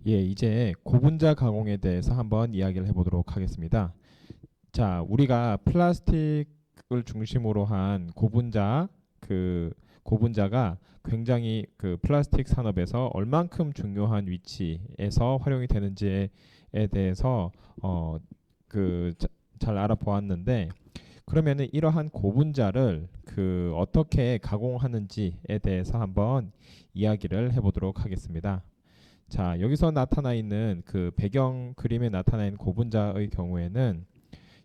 예, 이제 고분자 가공에 대해서 한번 이야기를 해보도록 하겠습니다. 자, 우리가 플라스틱을 중심으로 한 고분자가 굉장히 그 플라스틱 산업에서 얼만큼 중요한 위치에서 활용이 되는지에 대해서 어, 잘 알아보았는데, 그러면은 이러한 고분자를 어떻게 가공하는지에 대해서 한번 이야기를 해보도록 하겠습니다. 자, 여기서 나타나 있는 그 배경 그림에 나타나 있는 고분자의 경우에는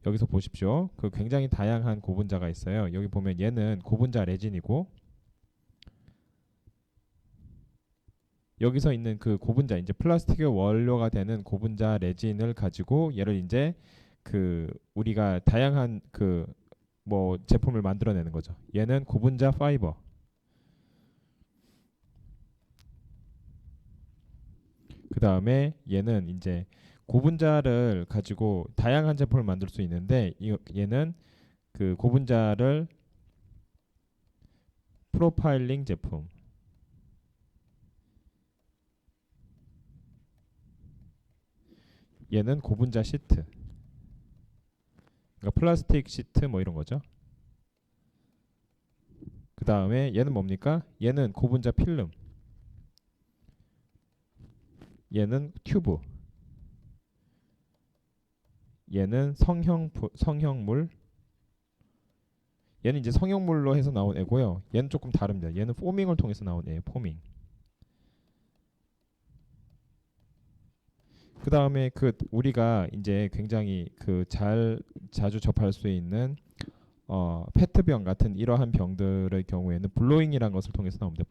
여기서 보십시오. 그 굉장히 다양한 고분자가 있어요. 여기 보면 얘는 고분자 레진이고, 여기서 있는 그 고분자, 이제 플라스틱의 원료가 되는 고분자 레진을 가지고 얘를 이제 우리가 다양한 제품을 만들어내는 거죠. 얘는 고분자 파이버. 그 다음에 얘는 이제 고분자를 가지고 다양한 제품을 만들 수 있는데, 얘는 그 고분자를 프로파일링 제품, 얘는 고분자 시트, 그러니까 플라스틱 시트 뭐 이런 거죠. 그 다음에 얘는 뭡니까? 얘는 고분자 필름, 얘는 튜브, 얘는 성형물, 얘는 이제 성형물로 해서 나온 애고요. 얘는 조금 다릅니다. 얘는 포밍을 통해서 나온 애예요. 포밍. 그 다음에 우리가 이제 굉장히 자주 접할 수 있는 페트병 같은 이러한 병들의 경우에는 블로잉이라는 것을 통해서 나옵니다.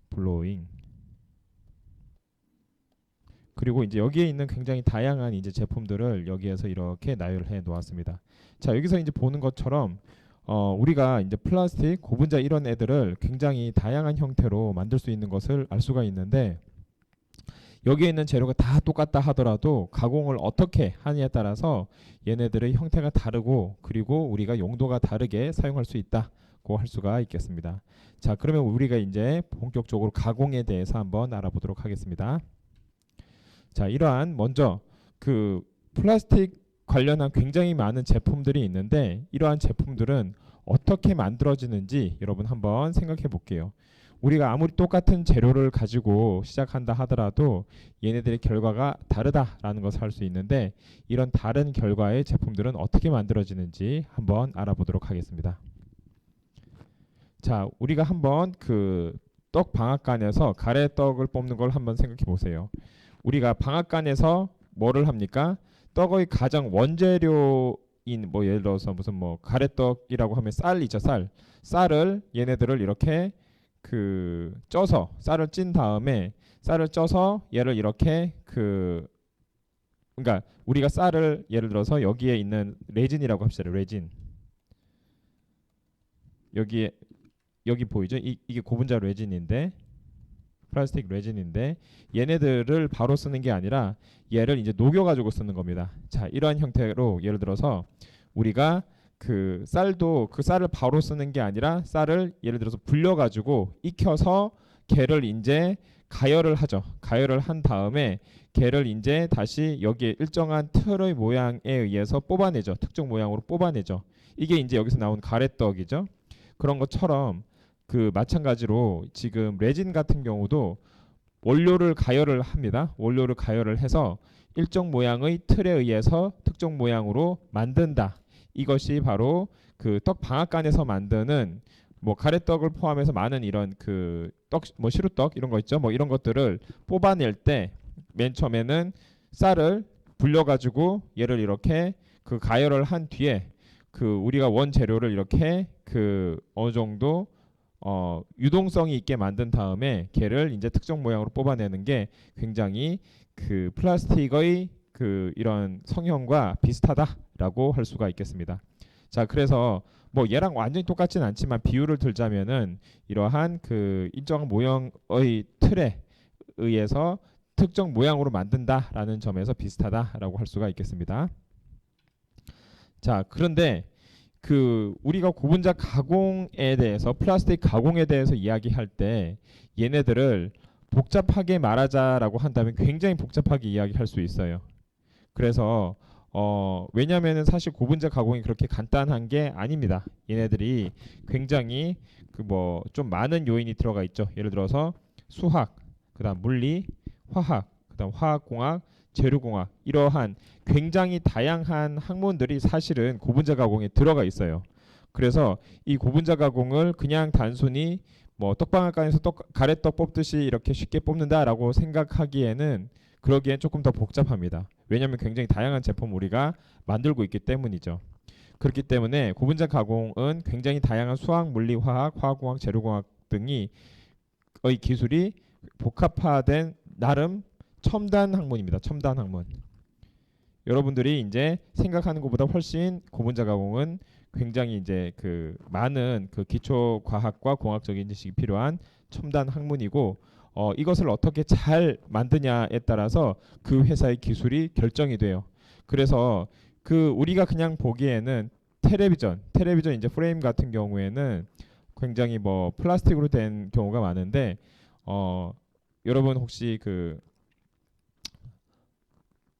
블로잉. 그리고 이제 여기에 있는 굉장히 다양한 이제 제품들을 여기에서 이렇게 나열해 놓았습니다. 자, 여기서 이제 보는 것처럼 우리가 이제 플라스틱, 고분자 이런 애들을 굉장히 다양한 형태로 만들 수 있는 것을 알 수가 있는데, 여기에 있는 재료가 다 똑같다 하더라도 가공을 어떻게 하느냐에 따라서 얘네들의 형태가 다르고, 그리고 우리가 용도가 다르게 사용할 수 있다고 할 수가 있겠습니다. 자, 그러면 우리가 이제 본격적으로 가공에 대해서 한번 알아보도록 하겠습니다. 자, 이러한 먼저 플라스틱 관련한 굉장히 많은 제품들이 있는데, 이러한 제품들은 어떻게 만들어지는지 여러분 한번 생각해 볼게요. 우리가 아무리 똑같은 재료를 가지고 시작한다 하더라도 얘네들의 결과가 다르다라는 것을 알 수 있는데, 이런 다른 결과의 제품들은 어떻게 만들어지는지 한번 알아보도록 하겠습니다. 자, 우리가 한번 떡 방앗간에서 가래떡을 뽑는 걸 한번 생각해 보세요. 우리가 방앗간에서 뭐를 합니까? 떡의 가장 원재료인 뭐 예를 들어서 무슨 뭐 가래떡이라고 하면 쌀이죠, 쌀. 쌀을 얘네들을 이렇게 쪄서 쌀을 찐 다음에 쌀을 쪄서 얘를 이렇게 그러니까 우리가 쌀을 예를 들어서 여기에 있는 레진이라고 합시다. 레진. 여기 보이죠? 이게 고분자 레진인데, 플라스틱 레진인데, 얘네들을 바로 쓰는 게 아니라 얘를 이제 녹여가지고 쓰는 겁니다. 자, 이러한 형태로 예를 들어서 우리가 쌀도 쌀을 바로 쓰는 게 아니라 쌀을 예를 들어서 불려가지고 익혀서 걔를 이제 가열을 하죠. 가열을 한 다음에 걔를 이제 다시 여기에 일정한 틀의 모양에 의해서 뽑아내죠. 특정 모양으로 뽑아내죠. 이게 이제 여기서 나온 가래떡이죠. 그런 것처럼 마찬가지로 지금 레진 같은 경우도 원료를 가열을 합니다. 원료를 가열을 해서 일정 모양의 틀에 의해서 특정 모양으로 만든다. 이것이 바로 떡 방앗간에서 만드는 뭐 가래떡을 포함해서 많은 이런 뭐 시루떡 이런 거 있죠. 뭐 이런 것들을 뽑아낼 때 맨 처음에는 쌀을 불려가지고 얘를 이렇게 가열을 한 뒤에 우리가 원 재료를 이렇게 어느 정도 유동성이 있게 만든 다음에 걔를 이제 특정 모양으로 뽑아내는 게 굉장히 플라스틱의 이런 성형과 비슷하다라고 할 수가 있겠습니다. 자, 그래서 뭐 얘랑 완전히 똑같진 않지만 비유를 들자면은 이러한 일정한 모형의 틀에 의해서 특정 모양으로 만든다라는 점에서 비슷하다라고 할 수가 있겠습니다. 자, 그런데 우리가 고분자 가공에 대해서 플라스틱 가공에 대해서 이야기할 때 얘네들을 복잡하게 말하자라고 한다면 굉장히 복잡하게 이야기할 수 있어요. 그래서 왜냐면은 사실 고분자 가공이 그렇게 간단한 게 아닙니다. 얘네들이 굉장히 그 뭐 좀 많은 요인이 들어가 있죠. 예를 들어서 수학, 그다음 물리, 화학, 그다음 화학공학, 재료공학 이러한 굉장히 다양한 학문들이 사실은 고분자 가공에 들어가 있어요. 그래서 이 고분자 가공을 그냥 단순히 뭐 떡방앗간에서 가래떡 뽑듯이 이렇게 쉽게 뽑는다라고 생각하기에는 그러기엔 조금 더 복잡합니다. 왜냐하면 굉장히 다양한 제품을 우리가 만들고 있기 때문이죠. 그렇기 때문에 고분자 가공은 굉장히 다양한 수학, 물리, 화학, 화학공학, 재료공학 등이 의 기술이 복합화된 나름 첨단 학문입니다. 첨단 학문. 여러분들이 이제 생각하는 것보다 훨씬 고분자 가공은 굉장히 이제 그 많은 그 기초 과학과 공학적인 지식이 필요한 첨단 학문이고 이것을 어떻게 잘 만드냐에 따라서 그 회사의 기술이 결정이 돼요. 그래서 그 우리가 그냥 보기에는 텔레비전 이제 프레임 같은 경우에는 굉장히 뭐 플라스틱으로 된 경우가 많은데 여러분 혹시 그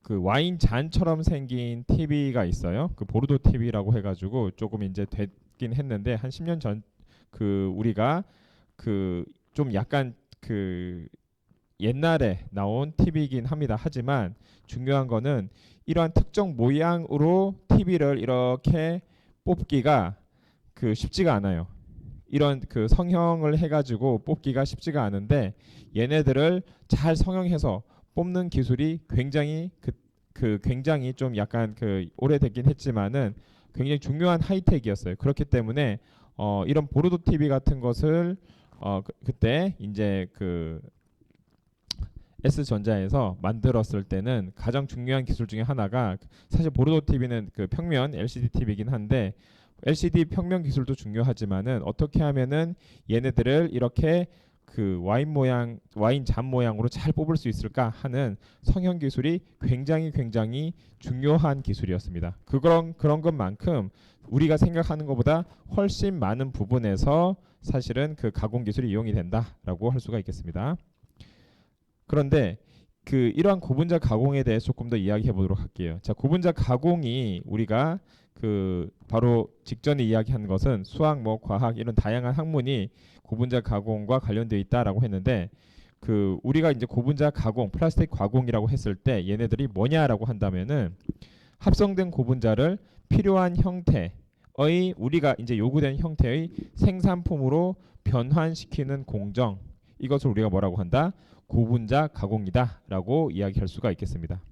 와인 잔처럼 생긴 TV가 있어요. 그 보르도 TV라고 해가지고 조금 이제 됐긴 했는데 한 10년 전 그 우리가 그 좀 약간 그 옛날에 나온 TV이긴 합니다. 하지만 중요한 거는 이러한 특정 모양으로 TV를 이렇게 뽑기가 그 쉽지가 않아요. 이런 그 성형을 해가지고 뽑기가 쉽지가 않은데 얘네들을 잘 성형해서 뽑는 기술이 굉장히 굉장히 좀 약간 그 오래됐긴 했지만은 굉장히 중요한 하이텍이었어요. 그렇기 때문에 이런 보르도 TV 같은 것을 그때 이제 그 S전자에서 만들었을 때는 가장 중요한 기술 중에 하나가 사실 보르도 TV는 그 평면 LCD TV이긴 한데 LCD 평면 기술도 중요하지만은 어떻게 하면은 얘네들을 이렇게 그 와인 잔 모양으로 잘 뽑을 수 있을까 하는 성형 기술이 굉장히 중요한 기술이었습니다. 그런 것만큼 우리가 생각하는 것보다 훨씬 많은 부분에서 사실은 그 가공 기술이 이용이 된다라고 할 수가 있겠습니다. 그런데 그 이러한 고분자 가공에 대해서 조금 더 이야기해 보도록 할게요. 자, 고분자 가공이 우리가 그 바로 직전에 이야기한 것은 수학, 뭐 과학 이런 다양한 학문이 고분자 가공과 관련되어 있다라고 했는데 그 우리가 이제 고분자 가공, 플라스틱 가공이라고 했을 때 얘네들이 뭐냐라고 한다면은 합성된 고분자를 필요한 형태의 우리가 이제 요구된 형태의 생산품으로 변환시키는 공정, 이것을 우리가 뭐라고 한다? 고분자 가공이다라고 이야기할 수가 있겠습니다.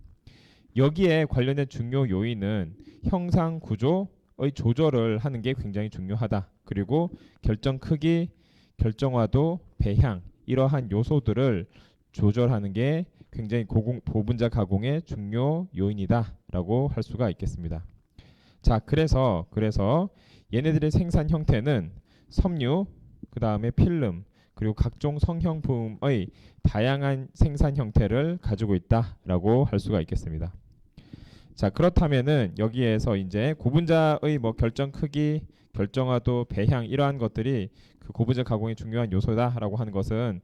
여기에 관련된 중요 요인은 형상 구조의 조절을 하는 게 굉장히 중요하다. 그리고 결정 크기, 결정화도, 배향 이러한 요소들을 조절하는 게 굉장히 고분자 가공의 중요 요인이다라고 할 수가 있겠습니다. 자, 그래서 얘네들의 생산 형태는 섬유, 그 다음에 필름, 그리고 각종 성형품의 다양한 생산 형태를 가지고 있다라고 할 수가 있겠습니다. 자, 그렇다면은 여기에서 이제 고분자의 뭐 결정 크기, 결정화도, 배향 이러한 것들이 그 고분자 가공의 중요한 요소다라고 하는 것은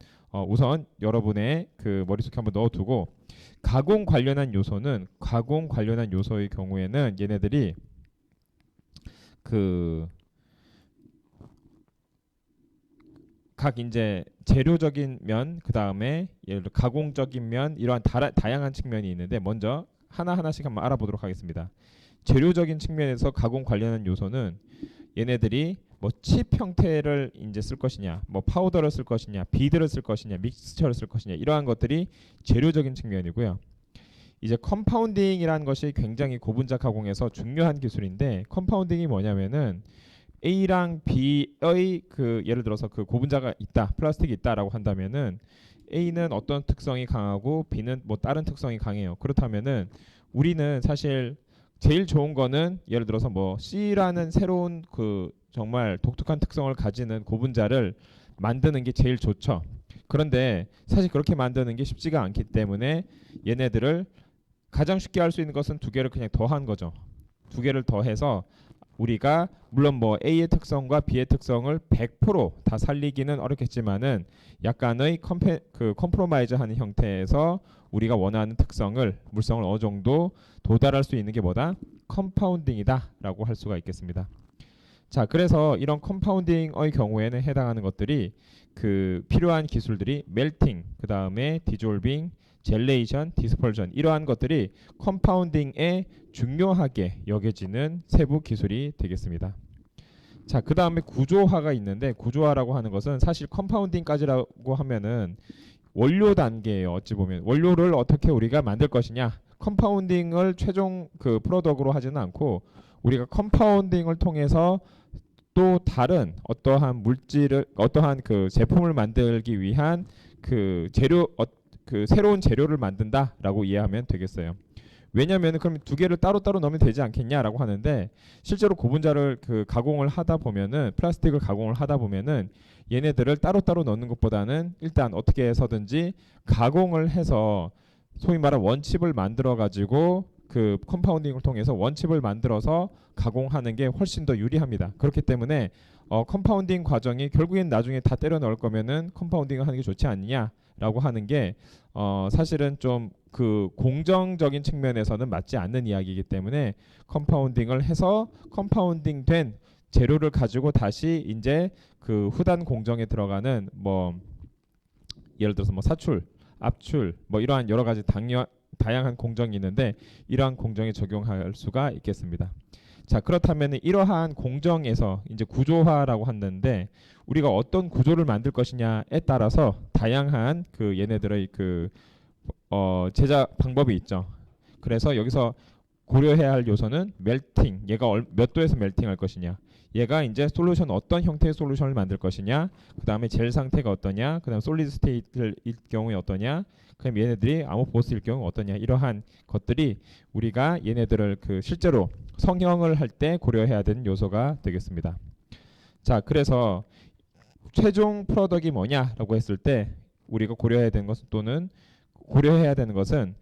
우선 여러분의 그 머릿속에 한번 넣어두고 가공 관련한 요소의 경우에는 얘네들이 그 각 이제 재료적인 면, 그 다음에 예를 들어 가공적인 면 이러한 다양한 측면이 있는데 먼저 하나하나씩 한번 알아보도록 하겠습니다. 재료적인 측면에서 가공 관련한 요소는 얘네들이 뭐 칩 형태를 이제 쓸 것이냐, 뭐 파우더를 쓸 것이냐, 비드를 쓸 것이냐, 믹스처를 쓸 것이냐 이러한 것들이 재료적인 측면이고요. 이제 컴파운딩이라는 것이 굉장히 고분자 가공에서 중요한 기술인데 컴파운딩이 뭐냐면은 A랑 B의 그 예를 들어서 그 고분자가 있다, 플라스틱이 있다라고 한다면은 A는 어떤 특성이 강하고 B는 뭐 다른 특성이 강해요. 그렇다면은 우리는 사실 제일 좋은 거는 예를 들어서 뭐 C라는 새로운 그 정말 독특한 특성을 가지는 고분자를 만드는 게 제일 좋죠. 그런데 사실 그렇게 만드는 게 쉽지가 않기 때문에 얘네들을 가장 쉽게 할 수 있는 것은 두 개를 그냥 더한 거죠. 두 개를 더해서 우리가 물론 뭐 A의 특성과 B의 특성을 100%다 살리기는 어렵겠지만은 약간의 컴프로마이즈하는 형태에서 우리가 원하는 특성을 물성을 어느 정도 도달할 수 있는 게 뭐다? 컴파운딩이다라고 할 수가 있겠습니다. 자, 그래서 이런 컴파운딩의 경우에는 해당하는 것들이 그 필요한 기술들이 멜팅, 그 다음에 디졸빙, 젤레이션, 디스펄전 이러한 것들이 컴파운딩에 중요하게 여겨지는 세부 기술이 되겠습니다. 자, 그 다음에 구조화가 있는데 구조화라고 하는 것은 사실 컴파운딩까지라고 하면은 원료 단계예요. 어찌 보면 원료를 어떻게 우리가 만들 것이냐, 컴파운딩을 최종 그 프로덕으로 하지는 않고 우리가 컴파운딩을 통해서 또 다른 어떠한 물질을 어떠한 그 제품을 만들기 위한 그 재료 그 새로운 재료를 만든다라고 이해하면 되겠어요. 왜냐하면 그럼 두 개를 따로따로 넣으면 되지 않겠냐라고 하는데 실제로 고분자를 그 가공을 하다 보면은 플라스틱을 가공을 하다 보면은 얘네들을 따로따로 넣는 것보다는 일단 어떻게 해서든지 가공을 해서 소위 말하는 원칩을 만들어 가지고 그 컴파운딩을 통해서 원칩을 만들어서 가공하는 게 훨씬 더 유리합니다. 그렇기 때문에 컴파운딩 과정이 결국엔 나중에 다 때려 넣을 거면은 컴파운딩을 하는 게 좋지 않느냐라고 하는 게 사실은 좀 그 공정적인 측면에서는 맞지 않는 이야기이기 때문에 컴파운딩을 해서 컴파운딩 된 재료를 가지고 다시 이제 그 후단 공정에 들어가는 뭐 예를 들어서 뭐 사출, 압출 뭐 이러한 여러 가지 다양한 공정이 있는데 이러한 공정에 적용할 수가 있겠습니다. 자, 그렇다면 이러한 공정에서 이제 구조화라고 하는데 우리가 어떤 구조를 만들 것이냐에 따라서 다양한 그 얘네들의 그 제작 방법이 있죠. 그래서 여기서 고려해야 할 요소는 멜팅, 얘가 몇 도에서 멜팅할 것이냐, 얘가 이제 솔루션 어떤 형태의 솔루션을 만들 것이냐, 그 다음에 젤 상태가 어떠냐, 그 다음 솔리드 스테이트일 경우에 어떠냐, 그럼 얘네들이 아모포스일 경우 어떠냐, 이러한 것들이 우리가 얘네들을 그 실제로 성형을 할 때 고려해야 되는 요소가 되겠습니다. 자, 그래서 최종 프로덕이 뭐냐라고 했을 때 우리가 고려해야 되는 것은 또는 고려해야 되는 것은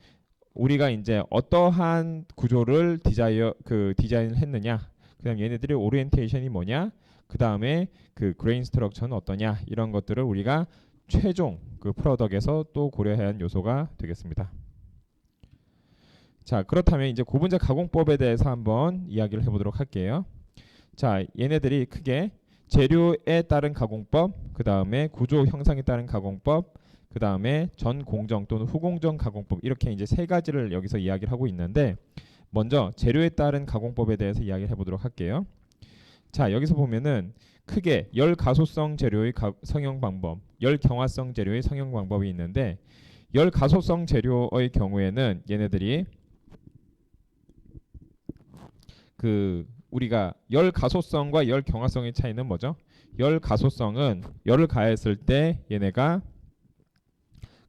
우리가 이제 어떠한 구조를 디자인을 했느냐, 그다음 얘네들의 오리엔테이션이 뭐냐, 그 다음에 그 그레인 스트럭처는 어떠냐, 이런 것들을 우리가 최종 그 프로덕에서 또 고려해야 하는 요소가 되겠습니다. 자, 그렇다면 이제 고분자 가공법에 대해서 한번 이야기를 해보도록 할게요. 자, 얘네들이 크게 재료에 따른 가공법, 그 다음에 구조 형상에 따른 가공법, 그 다음에 전 공정 또는 후공정 가공법, 이렇게 이제 세 가지를 여기서 이야기를 하고 있는데 먼저 재료에 따른 가공법에 대해서 이야기를 해보도록 할게요. 자, 여기서 보면은 크게 열 가소성 재료의 성형 방법, 열 경화성 재료의 성형 방법이 있는데 열 가소성 재료의 경우에는 얘네들이 그 우리가 열 가소성과 열 경화성의 차이는 뭐죠? 열 가소성은 열을 가했을 때 얘네가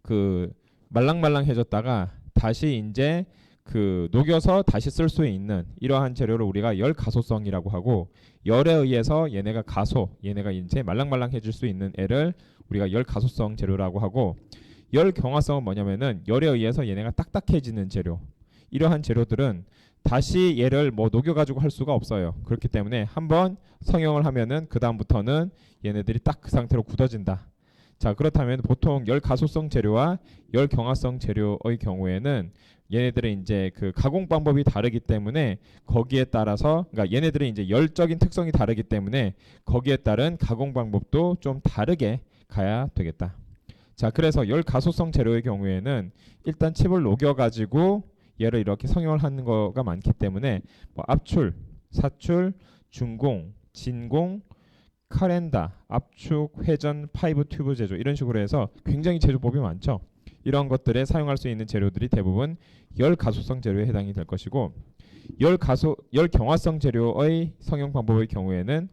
그 말랑말랑해졌다가 다시 이제 그 녹여서 다시 쓸 수 있는 이러한 재료를 우리가 열 가소성이라고 하고, 열에 의해서 얘네가 얘네가 이제 말랑말랑해질 수 있는 애를 우리가 열 가소성 재료라고 하고, 열 경화성은 뭐냐면은 열에 의해서 얘네가 딱딱해지는 재료, 이러한 재료들은 다시 얘를 뭐 녹여가지고 할 수가 없어요. 그렇기 때문에 한번 성형을 하면은 그 다음부터는 얘네들이 딱 그 상태로 굳어진다. 자, 그렇다면 보통 열 가소성 재료와 열 경화성 재료의 경우에는 얘네들은 이제 그 가공 방법이 다르기 때문에 거기에 따라서, 그러니까 얘네들은 이제 열적인 특성이 다르기 때문에 거기에 따른 가공 방법도 좀 다르게 가야 되겠다. 자, 그래서 열 가소성 재료의 경우에는 일단 칩을 녹여가지고 얘를 이렇게 성형을 하는 거가 많기 때문에 뭐 압출, 사출, 중공, 진공, 카렌다, 압축, 회전, 파이브 튜브 제조, 이런 식으로 해서 굉장히 제조법이 많죠. 이런 것들에 사용할 수 있는 재료들이 대부분 열 가소성 재료에 해당이 될 것이고, 열 경화성 재료의 성형 방법의 경우에는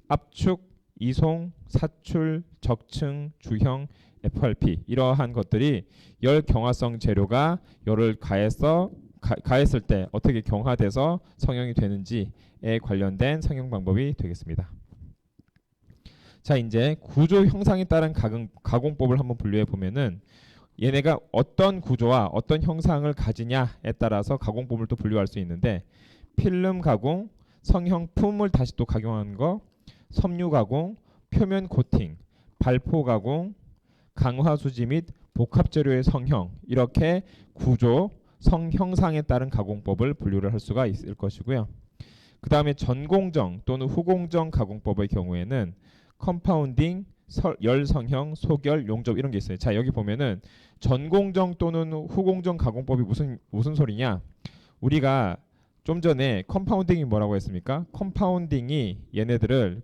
압축, 이송, 사출, 적층, 주형, FRP 이러한 것들이 열 경화성 재료가 열을 가했을 때 어떻게 경화돼서 성형이 되는지에 관련된 성형 방법이 되겠습니다. 자, 이제 구조 형상에 따른 가공법을 한번 분류해 보면은 얘네가 어떤 구조와 어떤 형상을 가지냐에 따라서 가공법을 또 분류할 수 있는데 필름 가공, 성형품을 다시 또 각용하는 거, 섬유 가공, 표면 코팅, 발포 가공, 강화 수지 및 복합 재료의 성형, 이렇게 구조, 성형상에 따른 가공법을 분류를 할 수가 있을 것이고요. 그 다음에 전공정 또는 후공정 가공법의 경우에는 컴파운딩, 열성형, 소결, 용접 이런 게 있어요. 자, 여기 보면은 전공정 또는 후공정 가공법이 무슨 소리냐? 우리가 좀 전에 컴파운딩이 뭐라고 했습니까? 컴파운딩이 얘네들을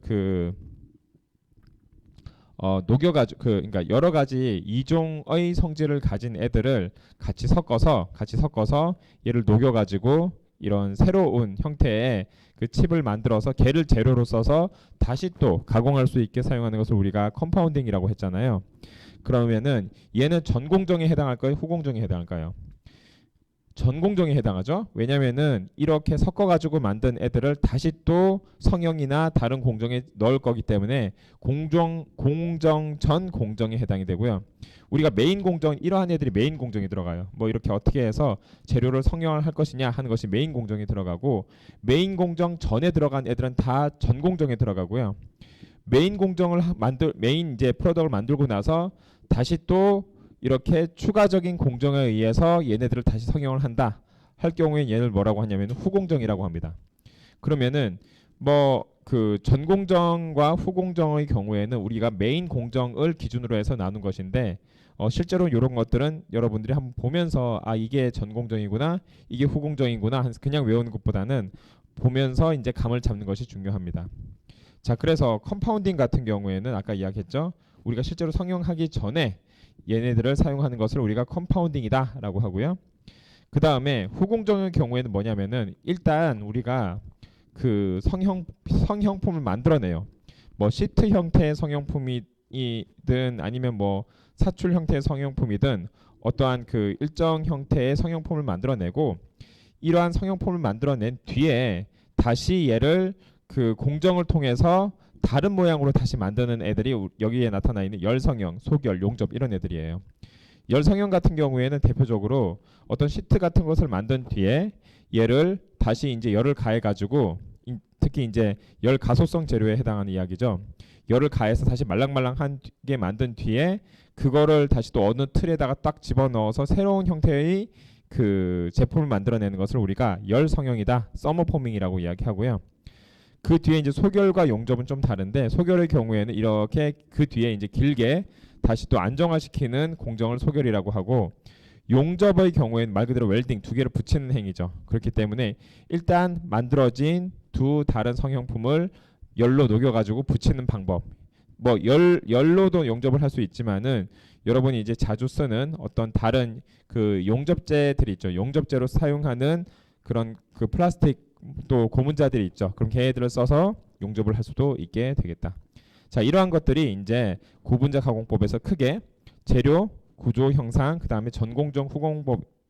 녹여가지고 그러니까 여러 가지 이종의 성질을 가진 애들을 같이 섞어서 얘를 녹여가지고 이런 새로운 형태의 그 칩을 만들어서 걔를 재료로 써서 다시 또 가공할 수 있게 사용하는 것을 우리가 컴파운딩이라고 했잖아요. 그러면은 얘는 전공정에 해당할까요? 후공정에 해당할까요? 전공정에 해당하죠. 왜냐면은 이렇게 섞어가지고 만든 애들을 다시 또 성형이나 다른 공정에 넣을 거기 때문에 공정 전 공정에 해당이 되고요. 우리가 메인 공정, 이러한 애들이 메인 공정에 들어가요. 뭐 이렇게 어떻게 해서 재료를 성형을 할 것이냐 하는 것이 메인 공정에 들어가고, 메인 공정 전에 들어간 애들은 다 전 공정에 들어가고요. 메인 공정을 메인 이제 프로덕트를 만들고 나서 다시 또 이렇게 추가적인 공정에 의해서 얘네들을 다시 성형을 한다 할 경우에 얘를 뭐라고 하냐면 후공정이라고 합니다. 그러면은 뭐 그 전공정과 후공정의 경우에는 우리가 메인 공정을 기준으로 해서 나눈 것인데, 실제로 이런 것들은 여러분들이 한번 보면서 아 이게 전공정이구나 이게 후공정이구나 그냥 외우는 것보다는 보면서 이제 감을 잡는 것이 중요합니다. 자, 그래서 컴파운딩 같은 경우에는 아까 이야기했죠. 우리가 실제로 성형하기 전에 얘네들을 사용하는 것을 우리가 컴파운딩이다 라고 하고요. 그 다음에 후공정의 경우에는 뭐냐면은 일단 우리가 그 성형품을 만들어내요. 뭐 시트 형태의 성형품이든 아니면 뭐 사출 형태의 성형품이든 어떠한 그 일정 형태의 성형품을 만들어내고, 이러한 성형품을 만들어낸 뒤에 다시 얘를 그 공정을 통해서 다른 모양으로 다시 만드는 애들이 여기에 나타나 있는 열성형, 소결, 용접 이런 애들이에요. 열성형 같은 경우에는 대표적으로 어떤 시트 같은 것을 만든 뒤에 얘를 다시 이제 열을 가해 가지고, 특히 이제 열 가소성 재료에 해당하는 이야기죠. 열을 가해서 다시 말랑말랑하게 만든 뒤에 그거를 다시 또 어느 틀에다가 딱 집어넣어서 새로운 형태의 그 제품을 만들어내는 것을 우리가 열성형이다, 서머포밍이라고 이야기하고요. 그 뒤에 이제 소결과 용접은 좀 다른데, 소결의 경우에는 이렇게 그 뒤에 이제 길게 다시 또 안정화시키는 공정을 소결이라고 하고, 용접의 경우에는 말 그대로 웰딩 두 개를 붙이는 행위죠. 그렇기 때문에 일단 만들어진 두 다른 성형품을 열로 녹여가지고 붙이는 방법, 뭐 열로도 용접을 할 수 있지만은 여러분이 이제 자주 쓰는 어떤 다른 그 용접제들이 있죠. 용접제로 사용하는 그런 그 플라스틱 또 고문자들이 있죠. 그럼 걔네들을 써서 용접을 할 수도 있게 되겠다. 자, 이러한 것들이 이제 고분자 가공법에서 크게 재료, 구조, 형상, 그 다음에 전공정,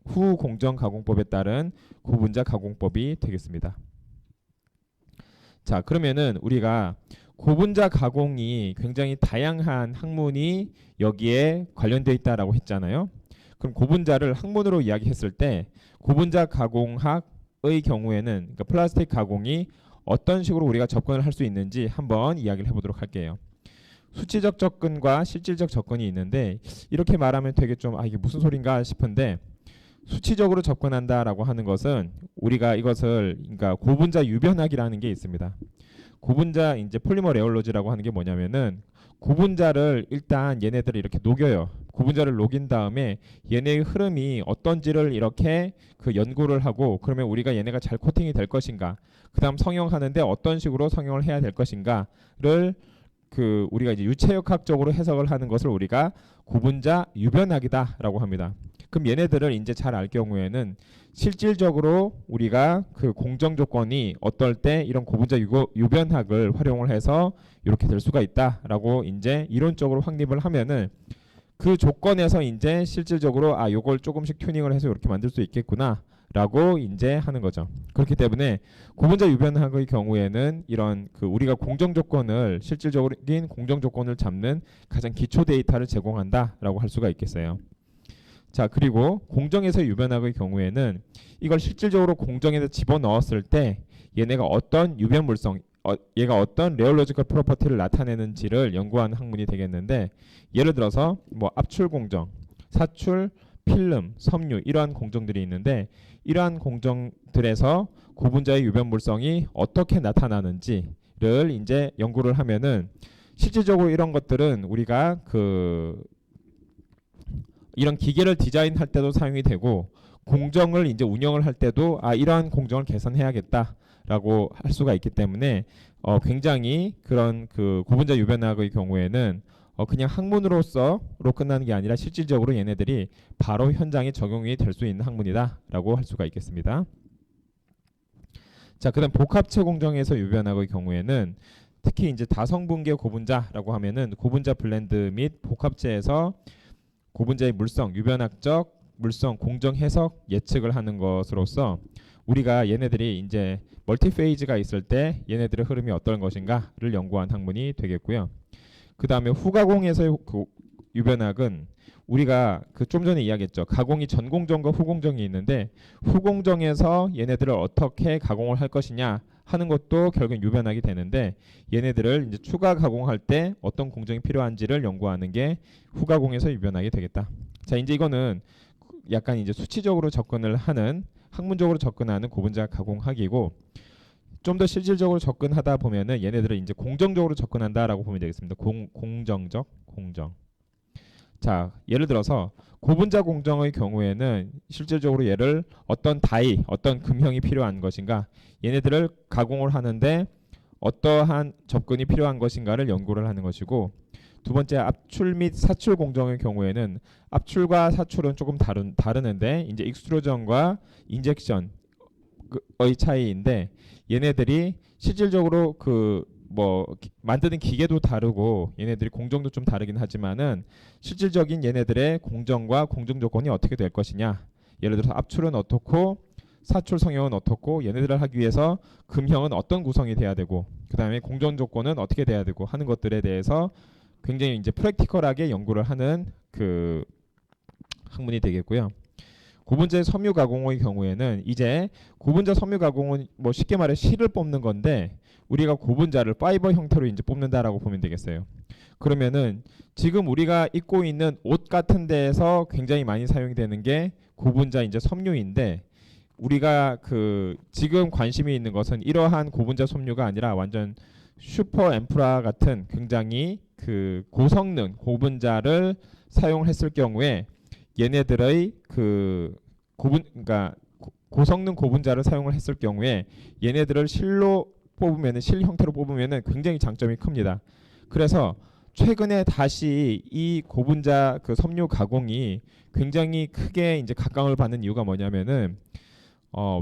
후공정 가공법에 따른 고분자 가공법이 되겠습니다. 자, 그러면은 우리가 고분자 가공이 굉장히 다양한 학문이 여기에 관련되어 있다라고 했잖아요. 그럼 고분자를 학문으로 이야기했을 때 고분자 가공학의 경우에는, 그러니까 플라스틱 가공이 어떤 식으로 우리가 접근을 할 수 있는지 한번 이야기를 해보도록 할게요. 수치적 접근과 실질적 접근이 있는데, 이렇게 말하면 되게 좀 이게 무슨 소린가 싶은데, 수치적으로 접근한다라고 하는 것은 우리가 이것을 그러니까 고분자 유변학이라는 게 있습니다. 고분자 이제 폴리머 레올로지라고 하는 게 뭐냐면은 고분자를 일단 얘네들을 이렇게 녹여요. 고분자를 녹인 다음에 얘네의 흐름이 어떤지를 이렇게 그 연구를 하고, 그러면 우리가 얘네가 잘 코팅이 될 것인가, 그다음 성형하는데 어떤 식으로 성형을 해야 될 것인가를 그 우리가 이제 유체역학적으로 해석을 하는 것을 우리가 고분자 유변학이다라고 합니다. 그럼 얘네들을 이제 잘 알 경우에는 실질적으로 우리가 그 공정 조건이 어떨 때 이런 고분자 유변학을 활용을 해서 이렇게 될 수가 있다라고 이제 이론적으로 확립을 하면은 그 조건에서 이제 실질적으로 요걸 조금씩 튜닝을 해서 이렇게 만들 수 있겠구나 라고 이제 하는 거죠. 그렇기 때문에 고분자 유변학의 경우에는 이런 그 우리가 공정 조건을, 실질적인 공정 조건을 잡는 가장 기초 데이터를 제공한다라고 할 수가 있겠어요. 자, 그리고 공정에서 유변학의 경우에는 이걸 실질적으로 공정에서 집어넣었을 때 얘네가 어떤 유변물성, 얘가 어떤 레올로지컬 프로퍼티를 나타내는지를 연구하는 학문이 되겠는데, 예를 들어서 뭐 압출 공정, 사출, 필름, 섬유 이러한 공정들이 있는데, 이러한 공정들에서 고분자의 유변물성이 어떻게 나타나는지를 이제 연구를 하면은, 실질적으로 이런 것들은 우리가 이런 기계를 디자인할 때도 사용이 되고, 공정을 이제 운영을 할 때도 이러한 공정을 개선해야겠다라고 할 수가 있기 때문에 굉장히 그런 그 고분자 유변학의 경우에는 그냥 학문으로서로 끝나는 게 아니라 실질적으로 얘네들이 바로 현장에 적용이 될 수 있는 학문이다라고 할 수가 있겠습니다. 자, 그다음 복합체 공정에서 유변학의 경우에는 특히 이제 다성분계 고분자라고 하면은 고분자 블렌드 및 복합체에서 고분자의 물성, 유변학적 물성, 공정 해석 예측을 하는 것으로서 우리가 얘네들이 이제 멀티 페이즈가 있을 때 얘네들의 흐름이 어떤 것인가를 연구한 학문이 되겠고요. 그 다음에 후가공에서의 유변학은 우리가 그 좀 전에 이야기했죠. 가공이 전공정과 후공정이 있는데, 후공정에서 얘네들을 어떻게 가공을 할 것이냐 하는 것도 결국 유변학이 되는데, 얘네들을 이제 추가 가공할 때 어떤 공정이 필요한지를 연구하는 게 후가공에서 유변학이 되겠다. 자, 이제 이거는 약간 이제 수치적으로 접근을 하는, 학문적으로 접근하는 고분자 가공학이고, 좀 더 실질적으로 접근하다 보면은 얘네들은 이제 공정적으로 접근한다라고 보면 되겠습니다. 공정적 공정. 자, 예를 들어서 고분자 공정의 경우에는 실질적으로 얘를 어떤 다이, 어떤 금형이 필요한 것인가, 얘네들을 가공을 하는데 어떠한 접근이 필요한 것인가를 연구를 하는 것이고, 두 번째 압출 및 사출 공정의 경우에는 압출과 사출은 조금 다르는데 이제 익스트루전과 인젝션의 차이인데, 얘네들이 실질적으로 만드는 기계도 다르고 얘네들이 공정도 좀 다르긴 하지만은 실질적인 얘네들의 공정과 공정 조건이 어떻게 될 것이냐, 예를 들어서 압출은 어떻고 사출 성형은 어떻고, 얘네들을 하기 위해서 금형은 어떤 구성이 돼야 되고, 그 다음에 공정 조건은 어떻게 돼야 되고 하는 것들에 대해서 굉장히 이제 프랙티컬하게 연구를 하는 그 학문이 되겠고요. 고분자 섬유 가공의 경우에는 이제 고분자 섬유 가공은 뭐 쉽게 말해 실을 뽑는 건데, 우리가 고분자를 파이버 형태로 이제 뽑는다라고 보면 되겠어요. 그러면은 지금 우리가 입고 있는 옷 같은 데에서 굉장히 많이 사용이 되는 게 고분자 이제 섬유인데, 우리가 지금 관심이 있는 것은 이러한 고분자 섬유가 아니라 완전 슈퍼 앰프라 같은 굉장히 고성능 고분자를 사용을 했을 경우에 얘네들의 그러니까 고성능 고분자를 사용을 했을 경우에 얘네들을 실로 뽑으면은, 실 형태로 뽑으면은 굉장히 장점이 큽니다. 그래서 최근에 다시 이 고분자 섬유 가공이 굉장히 크게 이제 각광을 받는 이유가 뭐냐면은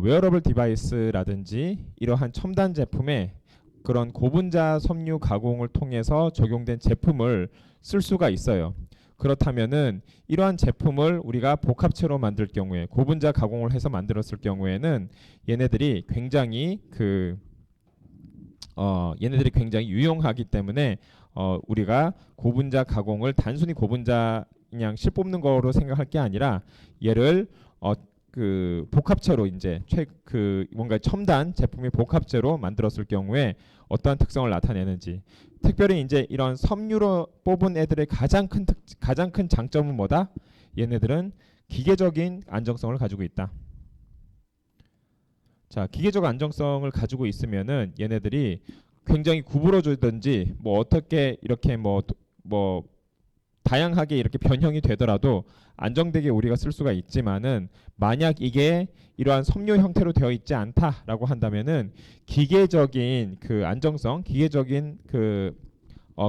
웨어러블 디바이스라든지 이러한 첨단 제품에 그런 고분자 섬유 가공을 통해서 적용된 제품을 쓸 수가 있어요. 그렇다면은 이러한 제품을 우리가 복합체로 만들 경우에, 고분자 가공을 해서 만들었을 경우에는 얘네들이 굉장히 유용하기 때문에 우리가 고분자 가공을 단순히 고분자 그냥 실 뽑는 거로 생각할 게 아니라 얘를 복합체로 이제 뭔가 첨단 제품의 복합체로 만들었을 경우에 어떠한 특성을 나타내는지, 특별히 이제 이런 섬유로 뽑은 애들의 가장 큰 장점은 뭐다? 얘네들은 기계적인 안정성을 가지고 있다. 자, 기계적 안정성을 가지고 있으면은 얘네들이 굉장히 구부러지든지 뭐 어떻게 이렇게 뭐 다양하게 이렇게 변형이 되더라도 안정되게 우리가 쓸 수가 있지만은, 만약 이게 이러한 섬유 형태로 되어 있지 않다라고 한다면은 기계적인 안정성, 기계적인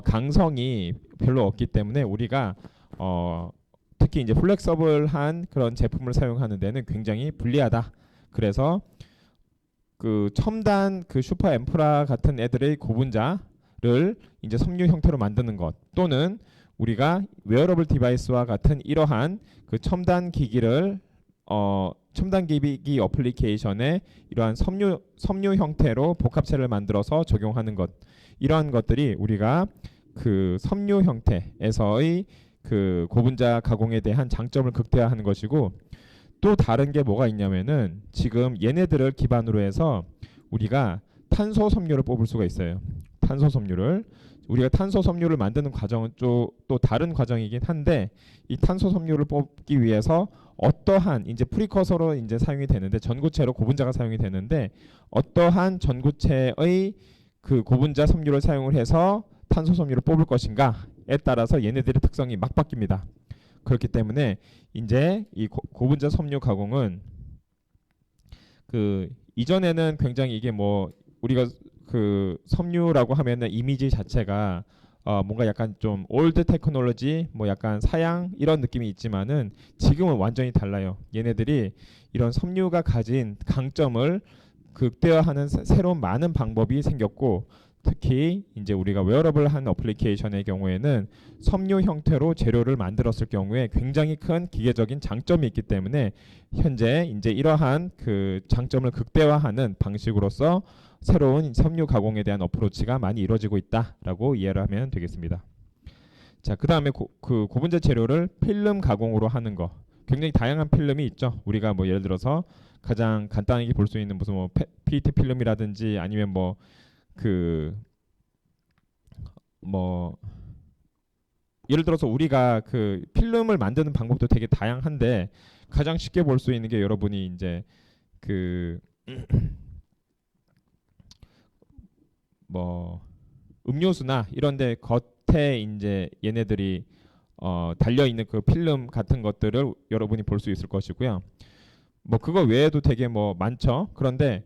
강성이 별로 없기 때문에 우리가 특히 이제 플렉서블한 그런 제품을 사용하는 데는 굉장히 불리하다. 그래서 첨단 슈퍼 앰프라 같은 애들의 고분자를 이제 섬유 형태로 만드는 것, 또는 우리가 웨어러블 디바이스와 같은 이러한 첨단 기기를 첨단 기기 어플리케이션에 이러한 섬유 형태로 복합체를 만들어서 적용하는 것, 이러한 것들이 우리가 섬유 형태에서의 그 고분자 가공에 대한 장점을 극대화하는 것이고, 또 다른 게 뭐가 있냐면은 지금 얘네들을 기반으로 해서 우리가 탄소 섬유를 뽑을 수가 있어요. 탄소 섬유를 우리가 탄소 섬유를 만드는 과정은 또 다른 과정이긴 한데, 이 탄소 섬유를 뽑기 위해서 어떠한 이제 프리커서로 이제 사용이 되는데, 전구체로 고분자가 사용이 되는데, 어떠한 전구체의 그 고분자 섬유를 사용을 해서 탄소 섬유를 뽑을 것인가에 따라서 얘네들의 특성이 막 바뀝니다. 그렇기 때문에 이제 이 고분자 섬유 가공은 그 이전에는 굉장히 이게 뭐 우리가 그 섬유라고 하면은 이미지 자체가 뭔가 약간 좀 올드 테크놀로지, 뭐 약간 사양 이런 느낌이 있지만은 지금은 완전히 달라요. 얘네들이 이런 섬유가 가진 강점을 극대화하는 새로운 많은 방법이 생겼고, 특히 이제 우리가 웨어러블한 어플리케이션의 경우에는 섬유 형태로 재료를 만들었을 경우에 굉장히 큰 기계적인 장점이 있기 때문에 현재 이제 이러한 그 장점을 극대화하는 방식으로서 새로운 섬유 가공에 대한 어프로치가 많이 이루어지고 있다라고 이해를 하면 되겠습니다. 자, 그 다음에 그 고분자 재료를 필름 가공으로 하는 거. 굉장히 다양한 필름이 있죠. 우리가 뭐 예를 들어서 가장 간단하게 볼 수 있는 무슨 뭐 PET 필름이라든지, 아니면 뭐 그 뭐 예를 들어서 우리가 그 필름을 만드는 방법도 되게 다양한데, 가장 쉽게 볼 수 있는 게 여러분이 이제 그 뭐 음료수나 이런데 겉에 이제 얘네들이 달려 있는 그 필름 같은 것들을 여러분이 볼 수 있을 것이고요. 뭐 그거 외에도 되게 뭐 많죠. 그런데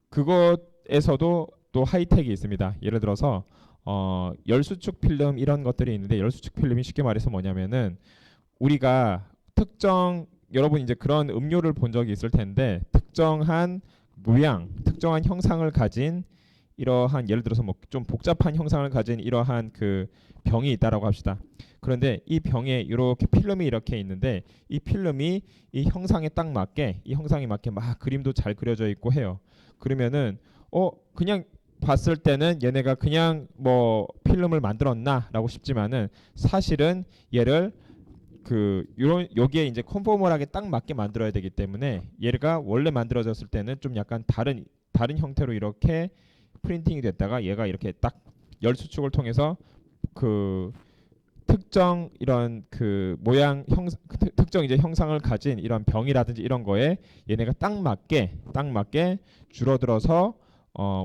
그것에서도 또 하이텍이 있습니다. 예를 들어서 열수축 필름 이런 것들이 있는데, 열수축 필름이 쉽게 말해서 뭐냐면은 우리가 특정, 여러분 이제 그런 음료를 본 적이 있을 텐데, 특정한 모양, 특정한 형상을 가진 이러한, 예를 들어서 뭐 좀 복잡한 형상을 가진 이러한 그 병이 있다라고 합시다. 그런데 이 병에 이렇게 필름이 이렇게 있는데, 이 필름이 이 형상에 딱 맞게, 이 형상에 맞게 막 그림도 잘 그려져 있고 해요. 그러면은 그냥 봤을 때는 얘네가 그냥 뭐 필름을 만들었나라고 싶지만은, 사실은 얘를 그 요런 여기에 이제 컨포멀하게 딱 맞게 만들어야 되기 때문에, 얘가 원래 만들어졌을 때는 좀 약간 다른 형태로 이렇게 프린팅이 됐다가 얘가 이렇게 딱 열수축을 통해서 그 특정 이런 그 모양 특정 이제 형상을 가진 이런 병이라든지 이런 거에 얘네가 딱 맞게 줄어들어서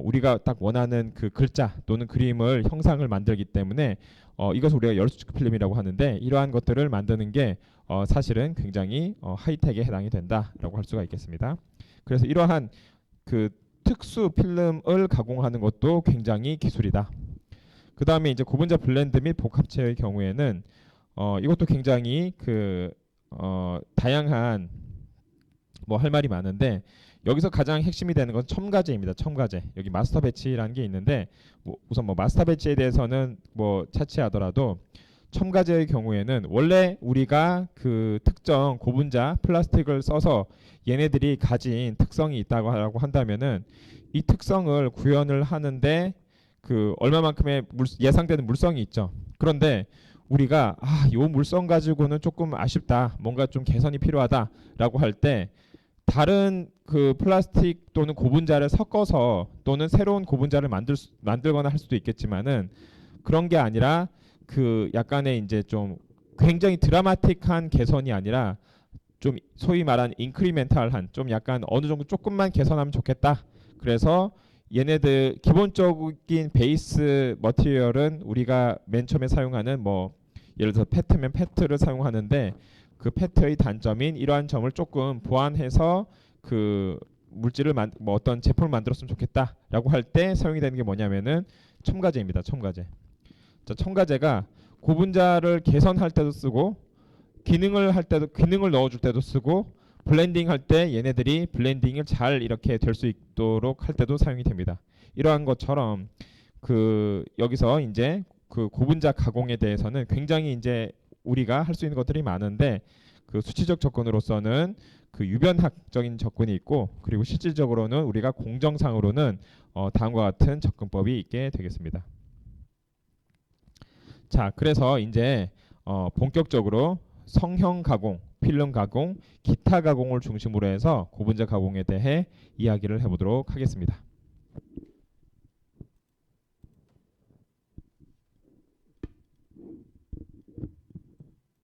우리가 딱 원하는 그 글자 또는 그림을 형상을 만들기 때문에 이것을 우리가 열수축 필름이라고 하는데, 이러한 것들을 만드는 게 사실은 굉장히 하이텍에 해당이 된다라고 할 수가 있겠습니다. 그래서 이러한 그 특수 필름을 가공하는 것도 굉장히 기술이다. 그 다음에 이제 고분자 블렌드 및 복합체의 경우에는 이것도 굉장히 그 다양한 뭐 할 말이 많은데, 여기서 가장 핵심이 되는 건 첨가제입니다. 첨가제. 여기 마스터 배치라는 게 있는데, 우선 뭐 마스터 배치에 대해서는 뭐 차치하더라도, 첨가제의 경우에는 원래 우리가 그 특정 고분자 플라스틱을 써서 얘네들이 가진 특성이 있다고 한다면은, 이 특성을 구현을 하는데 그 얼마만큼의 예상되는 물성이 있죠. 그런데 우리가 요 물성 가지고는 조금 아쉽다, 뭔가 좀 개선이 필요하다라고 할 때, 다른 그 플라스틱 또는 고분자를 섞어서 또는 새로운 고분자를 만들거나 할 수도 있겠지만은, 그런 게 아니라 그 약간의 이제 좀 굉장히 드라마틱한 개선이 아니라, 좀 소위 말하는 인크리멘탈한, 좀 약간 어느 정도 조금만 개선하면 좋겠다. 그래서 얘네들 기본적인 베이스 머티리얼은 우리가 맨 처음에 사용하는 뭐 예를 들어서 페트면 페트를 사용하는데, 그 페트의 단점인 이러한 점을 조금 보완해서 그 물질을 뭐 어떤 제품을 만들었으면 좋겠다라고 할 때 사용이 되는 게 뭐냐면은 첨가제입니다. 첨가제. 자, 첨가제가 고분자를 개선할 때도 쓰고, 기능을 넣어줄 때도 쓰고, 블렌딩 할 때 얘네들이 블렌딩을 잘 이렇게 될 수 있도록 할 때도 사용이 됩니다. 이러한 것처럼 그 여기서 이제 그 고분자 가공에 대해서는 굉장히 이제 우리가 할 수 있는 것들이 많은데, 그 수치적 접근으로서는 그 유변학적인 접근이 있고, 그리고 실질적으로는 우리가 공정상으로는 다음과 같은 접근법이 있게 되겠습니다. 자, 그래서 이제 본격적으로 성형 가공, 필름 가공, 기타 가공을 중심으로 해서 고분자 가공에 대해 이야기를 해보도록 하겠습니다.